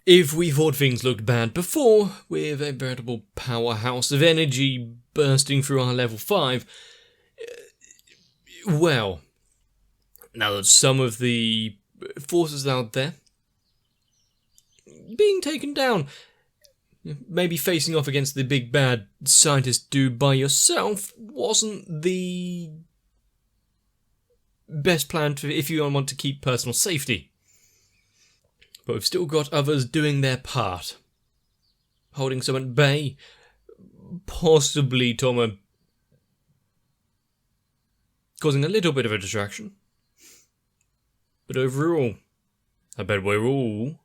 If we thought things looked bad before, with a veritable powerhouse of energy bursting through our level 5, well, now that some of the forces out there being taken down, maybe facing off against the big bad scientist dude by yourself wasn't the best plan if you want to keep personal safety. But we've still got others doing their part, holding some at bay, possibly Toma causing a little bit of a distraction. But overall, I bet we're all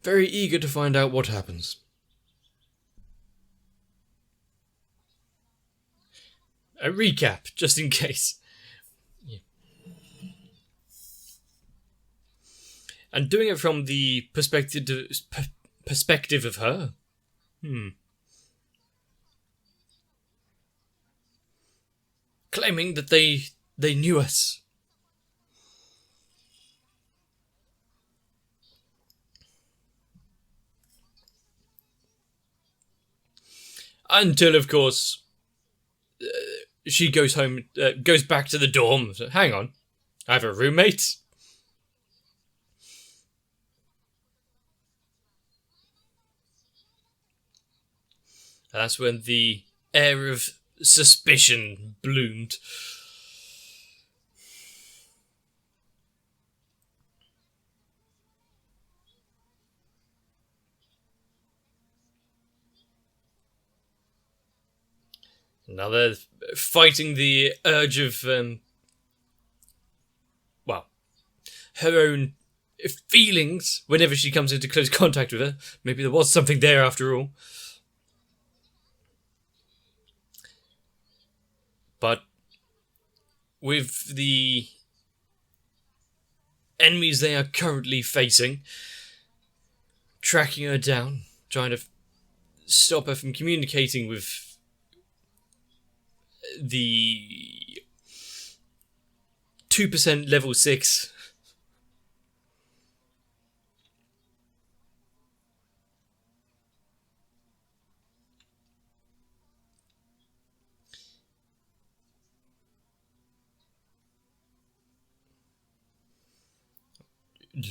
very eager to find out what happens. A recap, just in case. Yeah. And doing it from the perspective of her. Claiming that they knew us. Until, of course, she goes home, goes back to the dorm. So, hang on, I have a roommate. That's when the air of suspicion bloomed. Now they're fighting the urge of, her own feelings whenever she comes into close contact with her. Maybe there was something there after all. But with the enemies they are currently facing, tracking her down, trying to stop her from communicating with the 2% level 6.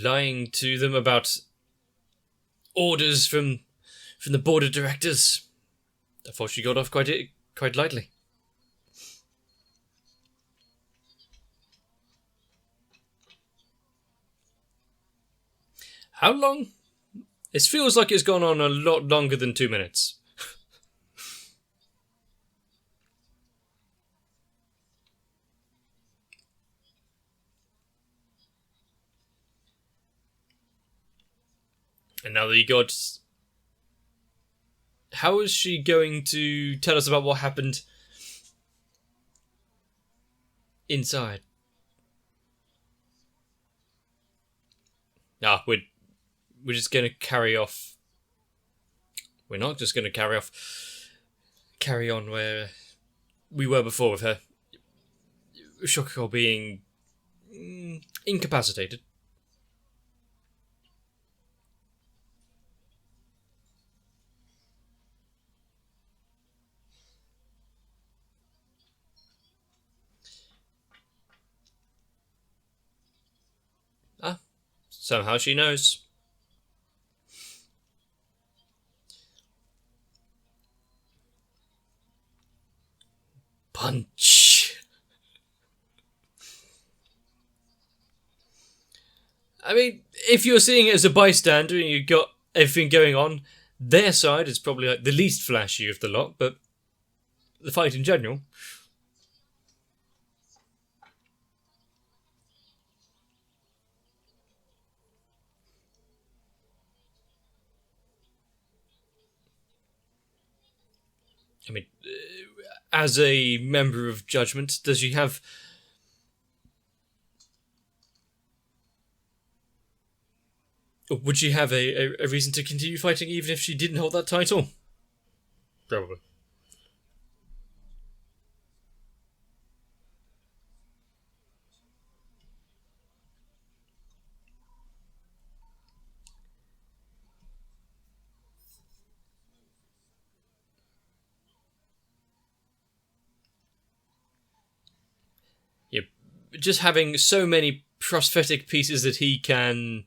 Lying to them about orders from the board of directors. I thought she got off quite lightly. How long? It feels like it's gone on a lot longer than 2 minutes. And now that you got... How is she going to tell us about what happened inside? We're just going to carry off. We're not just going to carry on where we were before with her. Shokiko being incapacitated. Somehow she knows. Punch. I mean, if you're seeing it as a bystander and you've got everything going on, their side is probably like the least flashy of the lot, but the fight in general. I mean, as a member of Judgment, does she have... Would she have a reason to continue fighting even if she didn't hold that title? Probably. just having so many prosthetic pieces that he can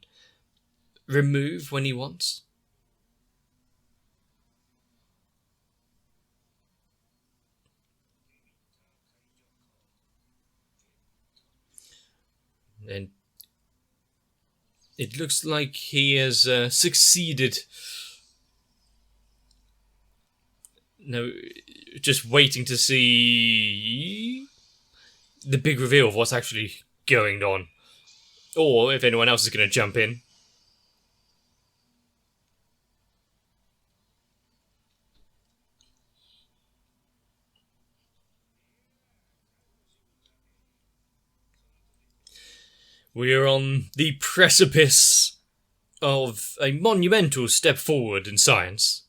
remove when he wants. And it looks like he has succeeded. No, just waiting to see the big reveal of what's actually going on. Or if anyone else is going to jump in. We are on the precipice of a monumental step forward in science.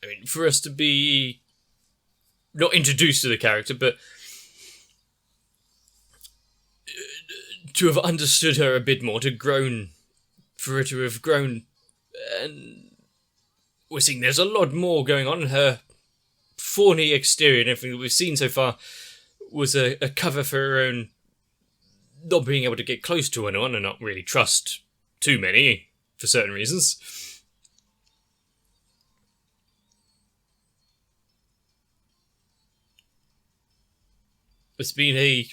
I mean, for us to be not introduced to the character, but to have understood her a bit more, for her to have grown, and we're seeing there's a lot more going on. Her fawny exterior and everything that we've seen so far was a cover for her own not being able to get close to anyone and not really trust too many for certain reasons. It's been a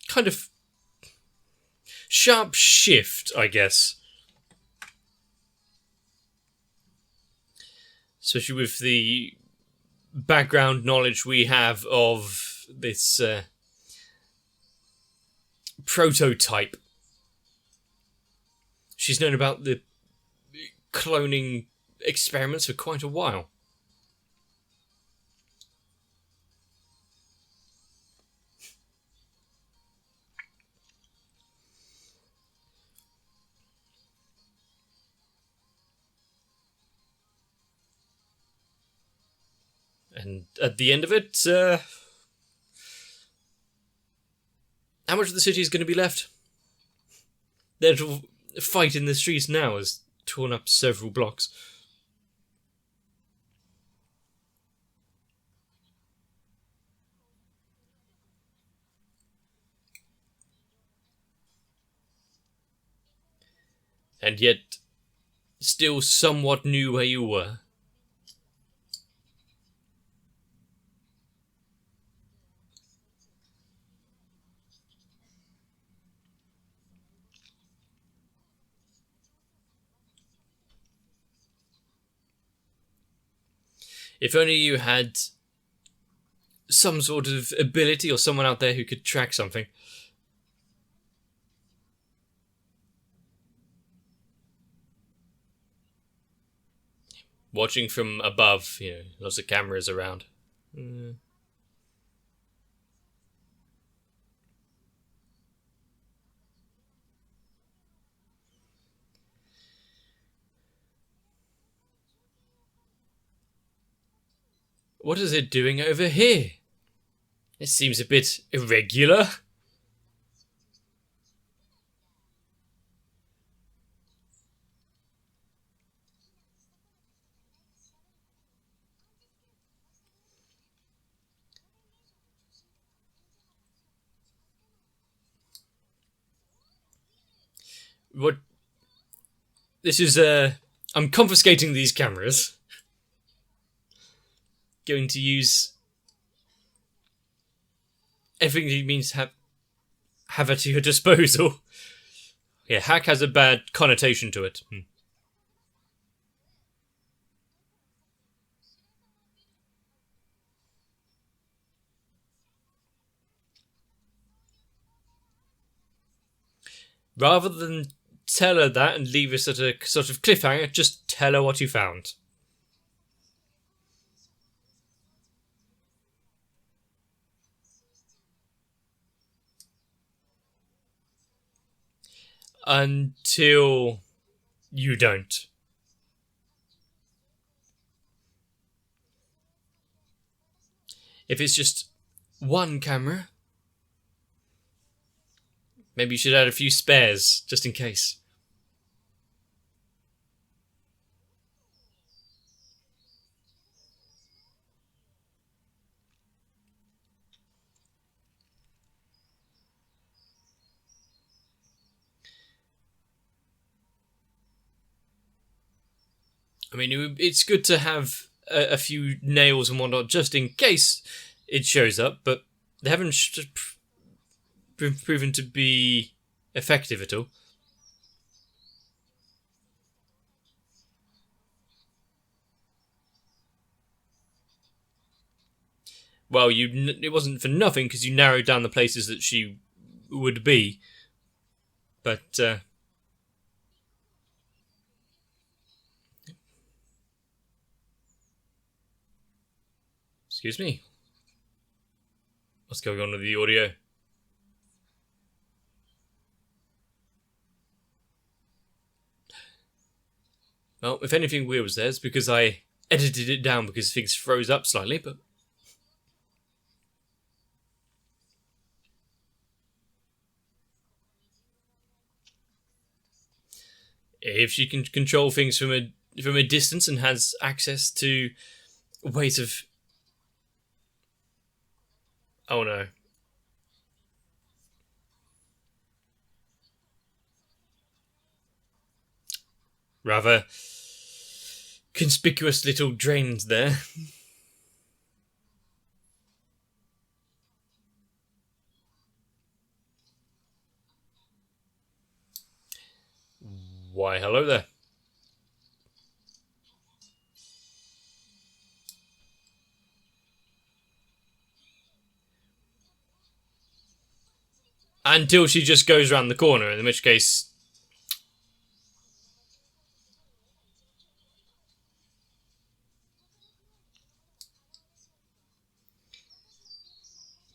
kind of sharp shift, I guess. Especially with the background knowledge we have of this prototype. She's known about the cloning experiments for quite a while. And at the end of it, how much of the city is going to be left? Their fight in the streets now has torn up several blocks. And yet, still somewhat knew where you were. If only you had some sort of ability or someone out there who could track something. Watching from above, lots of cameras around. What is it doing over here? It seems a bit irregular. What? This is, I'm confiscating these cameras. Going to use everything he means to have at your disposal. Yeah, hack has a bad connotation to it. Rather than tell her that and leave us at a sort of cliffhanger, just tell her what you found. Until you don't. If it's just one camera, Maybe you should add a few spares, just in case. I mean, it's good to have a few nails and whatnot, just in case it shows up, but they haven't been proven to be effective at all. Well, it wasn't for nothing because you narrowed down the places that she would be. But, excuse me. What's going on with the audio? Well, if anything weird was there, it's because I edited it down because things froze up slightly, but... If she can control things from a distance and has access to ways of... Oh no. Rather conspicuous little drains there. Why, hello there. Until she just goes around the corner, in which case...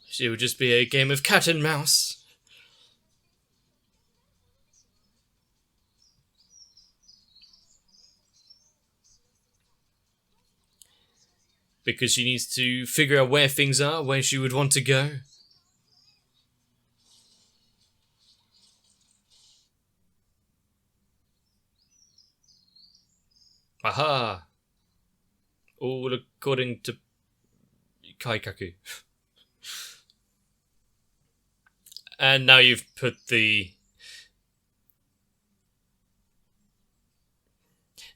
She would just be a game of cat and mouse. Because she needs to figure out where things are, where she would want to go. Aha! All according to Kaikaku. And now you've put the...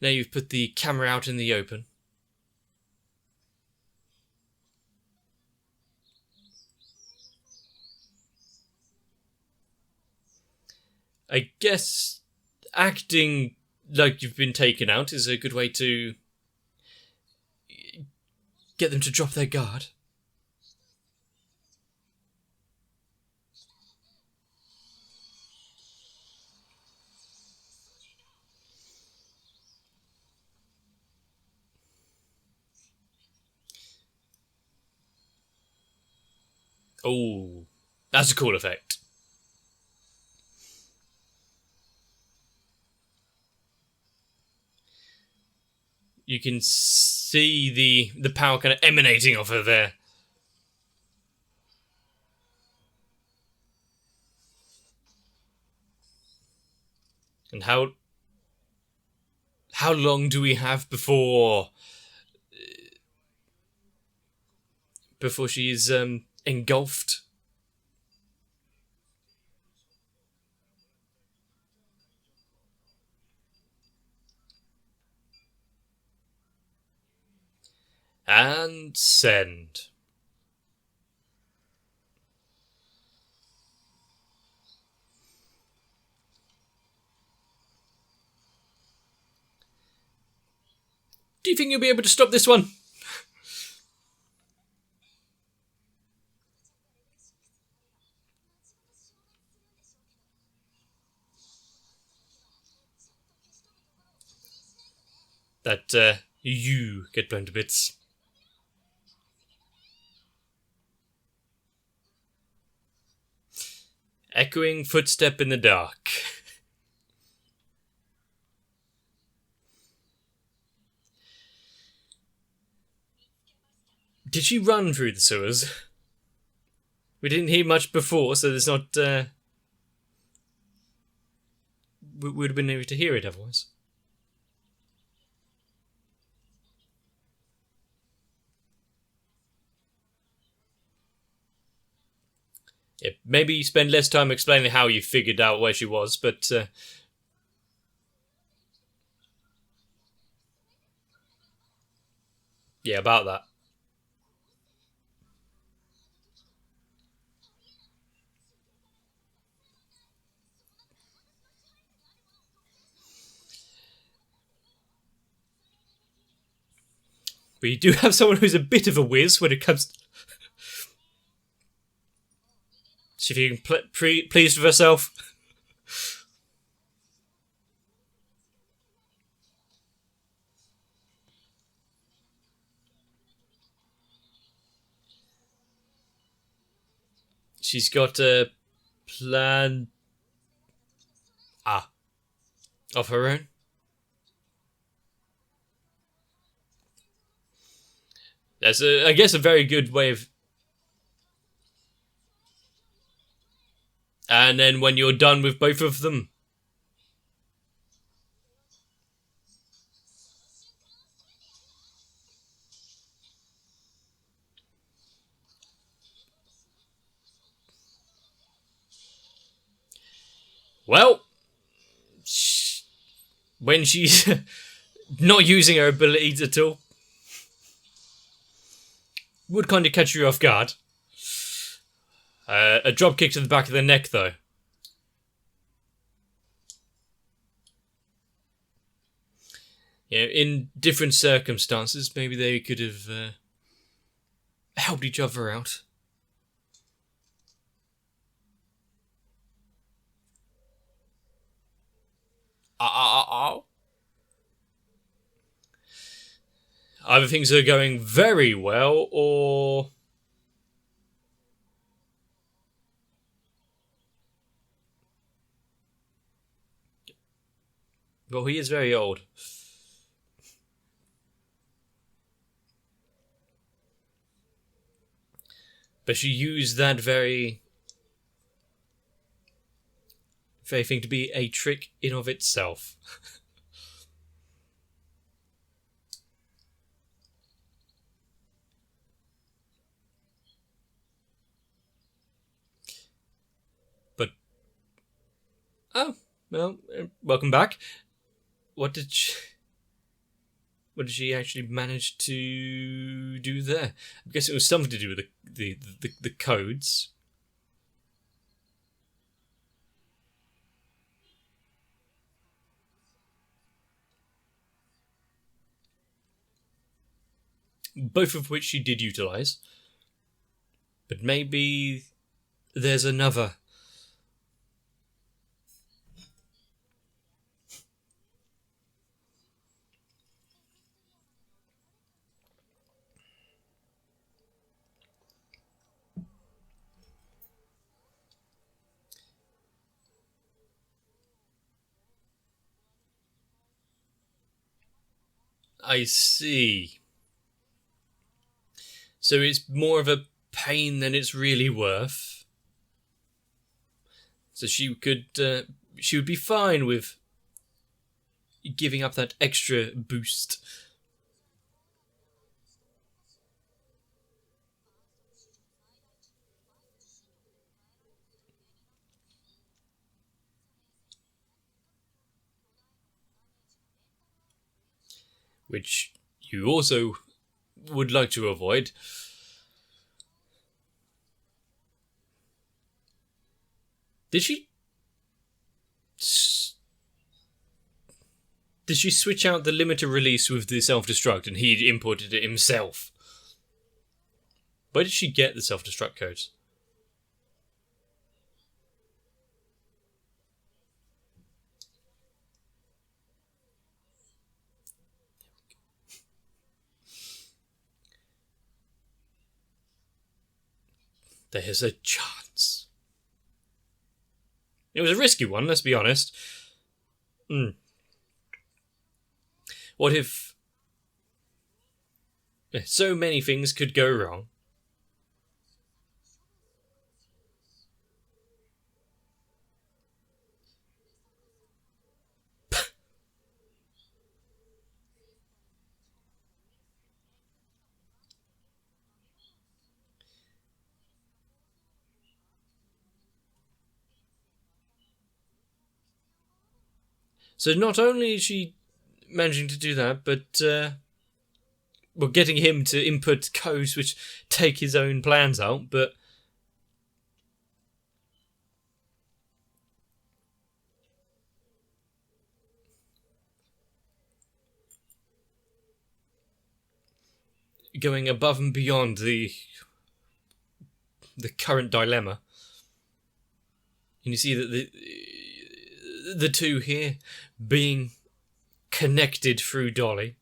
Now you've put the camera out in the open. I guess acting like you've been taken out is a good way to get them to drop their guard. Oh, that's a cool effect. You can see the power kind of emanating off her there. And how long do we have before she is engulfed? And send. Do you think you'll be able to stop this one? That you get blown to bits. Echoing footstep in the dark. Did she run through the sewers? We didn't hear much before, so there's not... we would have been able to hear it otherwise. Yeah, maybe spend less time explaining how you figured out where she was, but yeah, about that. We do have someone who's a bit of a whiz when it comes to... She feeling pleased with herself. She's got a plan... of her own. That's, I guess, a very good way of... And then when you're done with both of them... Well... When she's not using her abilities at all... Would kind of catch you off guard. A drop kick to the back of the neck, though. You know, in different circumstances, maybe they could have helped each other out. Either things are going very well, or... Well, he is very old. But she used that very thing to be a trick in of itself. But... Oh, well, welcome back. What did she actually manage to do there? I guess it was something to do with the codes. Both of which she did utilize. But maybe there's another. I see. So it's more of a pain than it's really worth. So she would be fine with giving up that extra boost. Which you also would like to avoid. Did she switch out the limiter release with the self-destruct and he imported it himself? Where did she get the self-destruct codes? There's a chance. It was a risky one, let's be honest. What if so many things could go wrong? So not only is she managing to do that, but well, getting him to input codes which take his own plans out, but going above and beyond the current dilemma. And you see that the two here being connected through Dolly.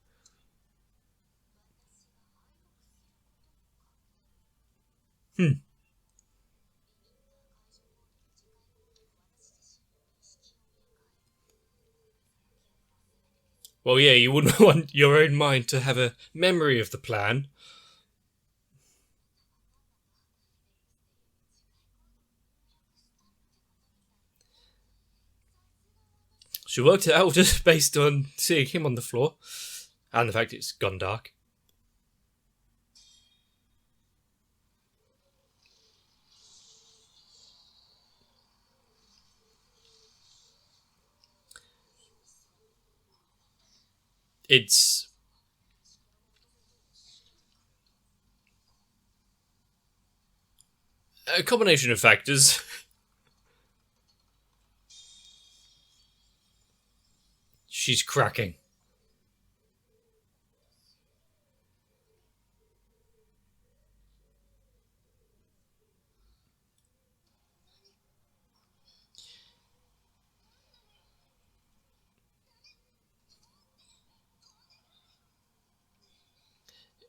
Well, yeah, you wouldn't want your own mind to have a memory of the plan. She worked it out just based on seeing him on the floor, and the fact it's gone dark. It's a combination of factors. She's cracking.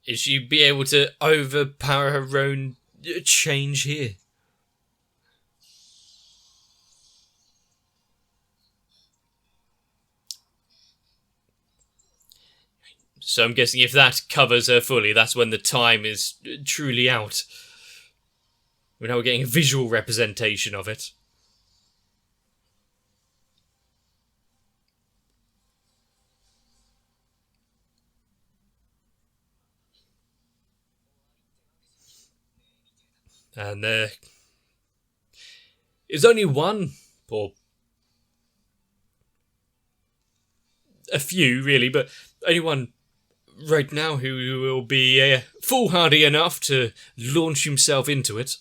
Is she be able to overpower her own change here? So I'm guessing if that covers her fully, that's when the time is truly out. We're now getting a visual representation of it. And there is only one, or a few really, but only one right now who will be foolhardy enough to launch himself into it.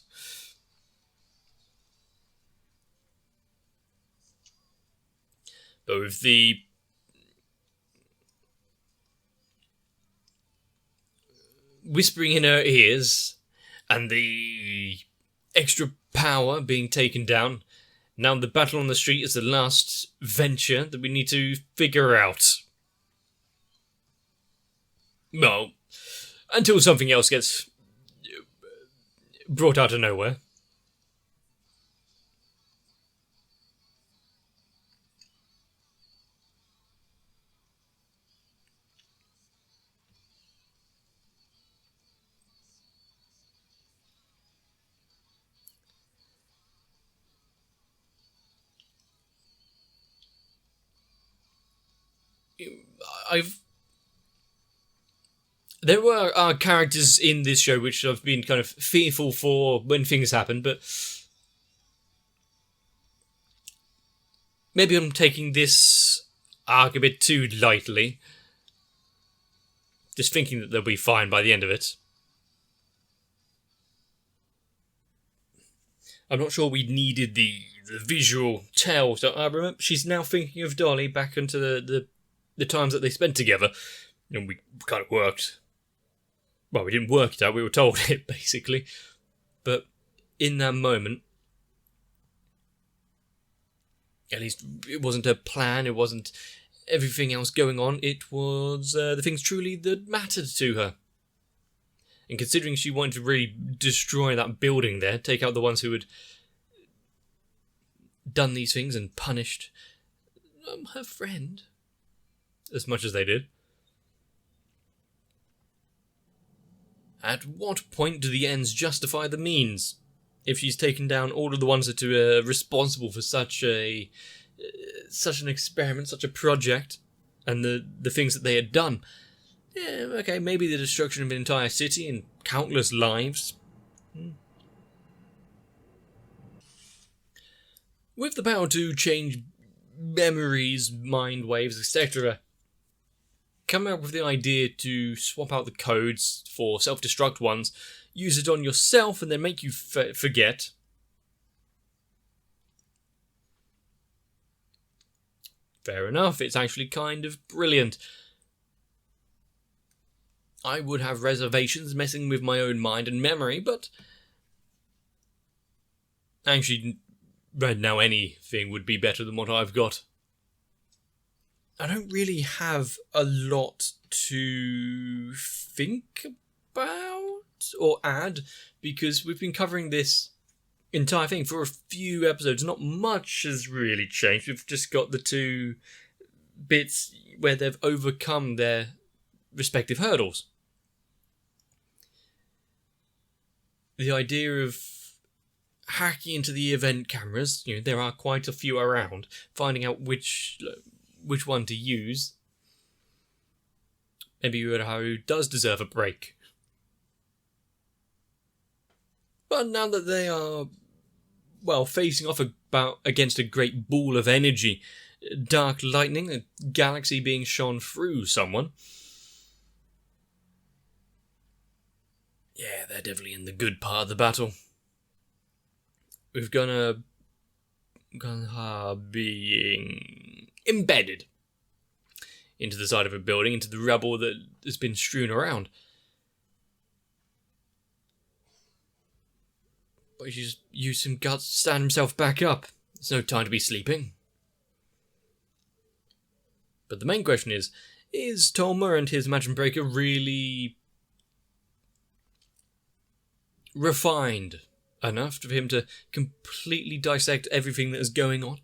But with the whispering in her ears and the extra power being taken down, now the battle on the street is the last venture that we need to figure out. Well, until something else gets brought out of nowhere. There are characters in this show which I've been kind of fearful for when things happen, but maybe I'm taking this arc a bit too lightly. Just thinking that they'll be fine by the end of it. I'm not sure we needed the visual tell. So I remember she's now thinking of Dolly back into the times that they spent together. And we kind of worked. Well, we didn't work it out, we were told it, basically. But in that moment, at least it wasn't her plan, it wasn't everything else going on, it was the things truly that mattered to her. And considering she wanted to really destroy that building there, take out the ones who had done these things and punished her friend as much as they did. At what point do the ends justify the means? If she's taken down all of the ones that are responsible for such an experiment, such a project, and the things that they had done, yeah, okay, maybe the destruction of an entire city and countless lives. With the power to change memories, mind waves, etc., come up with the idea to swap out the codes for self-destruct ones, use it on yourself, and then make you forget. Fair enough, it's actually kind of brilliant. I would have reservations messing with my own mind and memory, but actually, right now anything would be better than what I've got. I don't really have a lot to think about or add, because we've been covering this entire thing for a few episodes. Not much has really changed. We've just got the two bits where they've overcome their respective hurdles. The idea of hacking into the event cameras, there are quite a few around, finding out which one to use. Maybe Uraharu does deserve a break. But now that they are, facing off against a great ball of energy, dark lightning, a galaxy being shone through someone, yeah, they're definitely in the good part of the battle. We've gonna being embedded into the side of a building, into the rubble that has been strewn around. But he just used some guts to stand himself back up. There's no time to be sleeping. But the main question is Tolma and his Imagine Breaker really refined enough for him to completely dissect everything that is going on?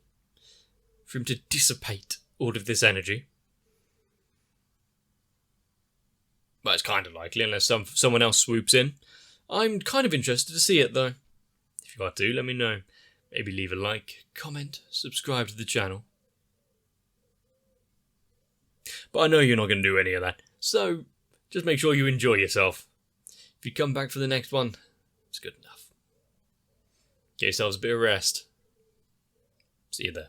For him to dissipate all of this energy? Well, it's kind of likely, unless someone else swoops in. I'm kind of interested to see it, though. If you are too, let me know. Maybe leave a like, comment, subscribe to the channel. But I know you're not going to do any of that, so just make sure you enjoy yourself. If you come back for the next one, it's good enough. Get yourselves a bit of rest. See you there.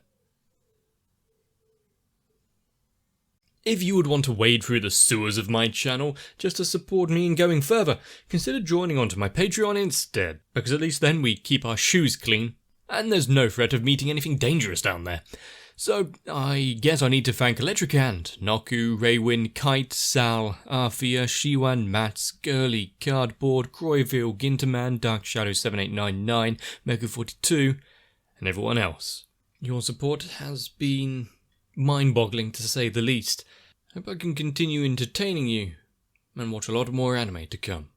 If you would want to wade through the sewers of my channel just to support me in going further, consider joining onto my Patreon instead, because at least then we keep our shoes clean, and there's no threat of meeting anything dangerous down there. So, I guess I need to thank Electric Ant, Noku, Raywin, Kite, Sal, Arthea, Shiwan, Mats, Gurley, Cardboard, Croyville, Ginterman, Dark Shadow 7899, Meku42, and everyone else. Your support has been mind-boggling to say the least. Hope I can continue entertaining you and watch a lot more anime to come.